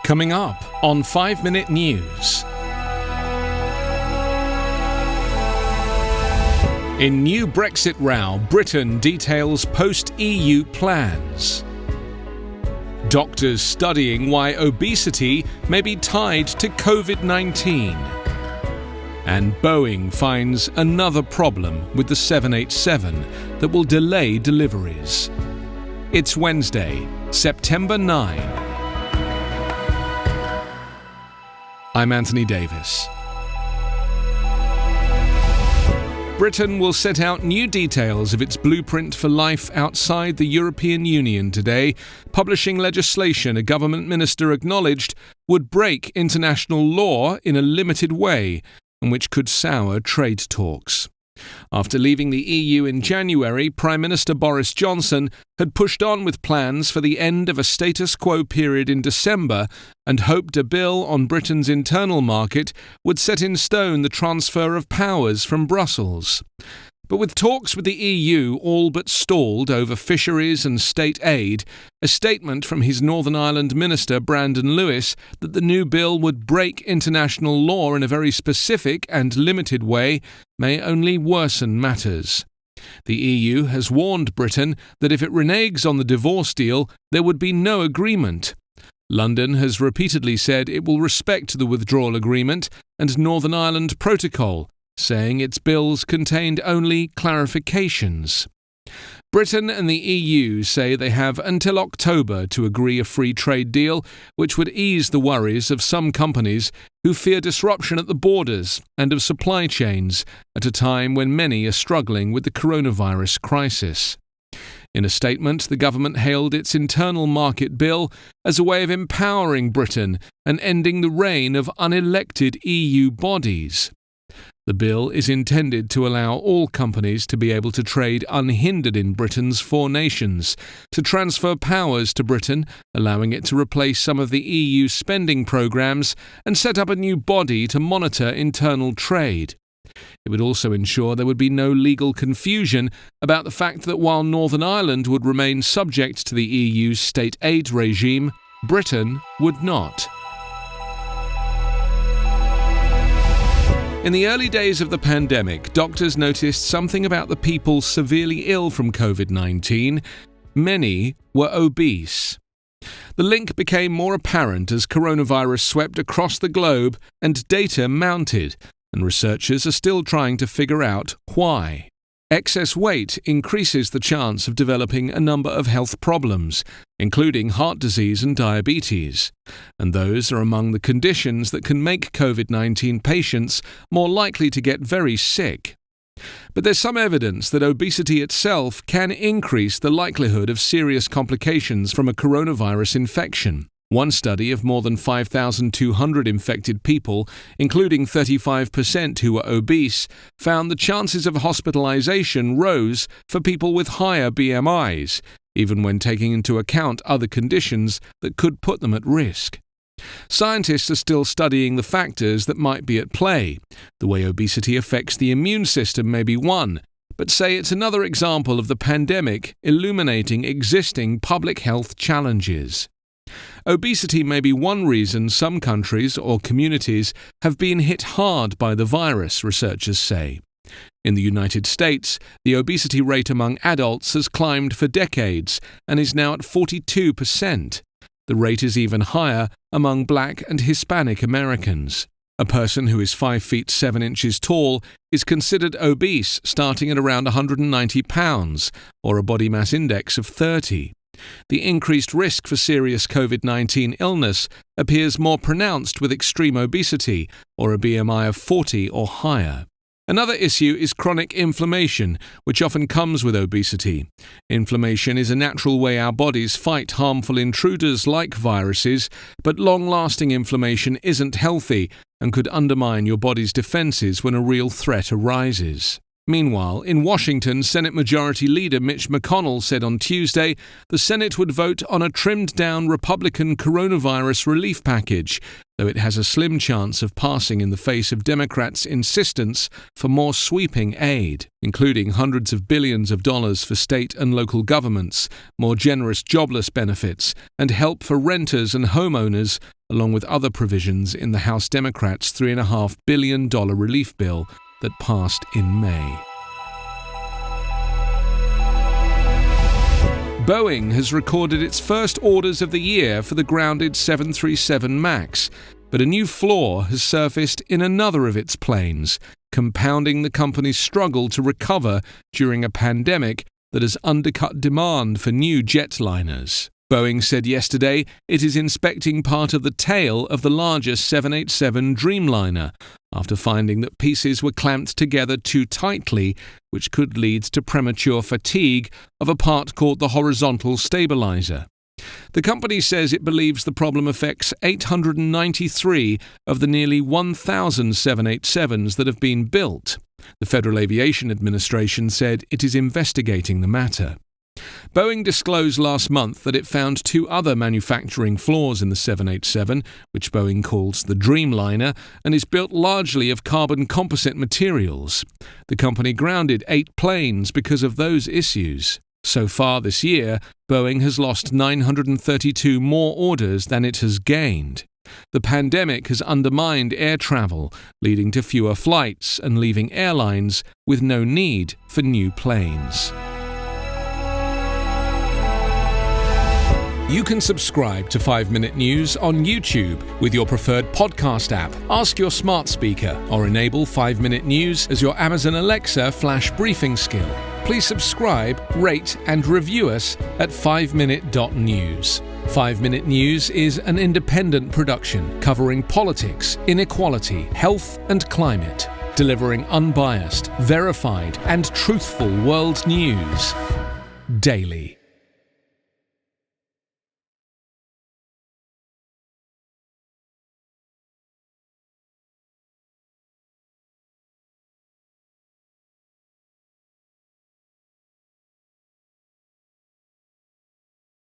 Coming up on 5 Minute News. In new Brexit row, Britain details post-EU plans. Doctors studying why obesity may be tied to COVID-19. And Boeing finds another problem with the 787 that will delay deliveries. It's Wednesday, September 9. I'm Anthony Davis. Britain will set out new details of its blueprint for life outside the European Union today, publishing legislation a government minister acknowledged would break international law in a limited way, and which could sour trade talks. After leaving the EU in January, Prime Minister Boris Johnson had pushed on with plans for the end of a status quo period in December and hoped a bill on Britain's internal market would set in stone the transfer of powers from Brussels. But with talks with the EU all but stalled over fisheries and state aid, a statement from his Northern Ireland minister Brandon Lewis that the new bill would break international law in a very specific and limited way may only worsen matters. The EU has warned Britain that if it reneges on the divorce deal, there would be no agreement. London has repeatedly said it will respect the withdrawal agreement and Northern Ireland Protocol, saying its bills contained only clarifications. Britain and the EU say they have until October to agree a free trade deal, which would ease the worries of some companies who fear disruption at the borders and of supply chains at a time when many are struggling with the coronavirus crisis. In a statement, the government hailed its internal market bill as a way of empowering Britain and ending the reign of unelected EU bodies. The bill is intended to allow all companies to be able to trade unhindered in Britain's four nations, to transfer powers to Britain, allowing it to replace some of the EU spending programmes, and set up a new body to monitor internal trade. It would also ensure there would be no legal confusion about the fact that while Northern Ireland would remain subject to the EU's state aid regime, Britain would not. In the early days of the pandemic, doctors noticed something about the people severely ill from COVID-19. Many were obese. The link became more apparent as coronavirus swept across the globe and data mounted, and researchers are still trying to figure out why. Excess weight increases the chance of developing a number of health problems, including heart disease and diabetes, and those are among the conditions that can make COVID-19 patients more likely to get very sick. But there's some evidence that obesity itself can increase the likelihood of serious complications from a coronavirus infection. One study of more than 5,200 infected people, including 35% who were obese, found the chances of hospitalization rose for people with higher BMIs, even when taking into account other conditions that could put them at risk. Scientists are still studying the factors that might be at play. The way obesity affects the immune system may be one, but say it's another example of the pandemic illuminating existing public health challenges. Obesity may be one reason some countries or communities have been hit hard by the virus, researchers say. In the United States, the obesity rate among adults has climbed for decades and is now at 42%. The rate is even higher among Black and Hispanic Americans. A person who is 5 feet 7 inches tall is considered obese starting at around 190 pounds, or a body mass index of 30. The increased risk for serious COVID-19 illness appears more pronounced with extreme obesity or a BMI of 40 or higher. Another issue is chronic inflammation, which often comes with obesity. Inflammation is a natural way our bodies fight harmful intruders like viruses, but long-lasting inflammation isn't healthy and could undermine your body's defenses when a real threat arises. Meanwhile, in Washington, Senate Majority Leader Mitch McConnell said on Tuesday the Senate would vote on a trimmed-down Republican coronavirus relief package, though it has a slim chance of passing in the face of Democrats' insistence for more sweeping aid, including hundreds of billions of dollars for state and local governments, more generous jobless benefits, and help for renters and homeowners along with other provisions in the House Democrats' $3.5 billion relief bill that passed in May. Boeing has recorded its first orders of the year for the grounded 737 MAX, but a new flaw has surfaced in another of its planes, compounding the company's struggle to recover during a pandemic that has undercut demand for new jetliners. Boeing said yesterday it is inspecting part of the tail of the larger 787 Dreamliner after finding that pieces were clamped together too tightly, which could lead to premature fatigue of a part called the horizontal stabilizer. The company says it believes the problem affects 893 of the nearly 1,000 787s that have been built. The Federal Aviation Administration said it is investigating the matter. Boeing disclosed last month that it found two other manufacturing flaws in the 787, which Boeing calls the Dreamliner, and is built largely of carbon composite materials. The company grounded 8 planes because of those issues. So far this year, Boeing has lost 932 more orders than it has gained. The pandemic has undermined air travel, leading to fewer flights and leaving airlines with no need for new planes. You can subscribe to 5-Minute News on YouTube with your preferred podcast app. Ask your smart speaker or enable 5-Minute News as your Amazon Alexa flash briefing skill. Please subscribe, rate and review us at 5minute.news. 5-Minute News is an independent production covering politics, inequality, health and climate, delivering unbiased, verified and truthful world news daily.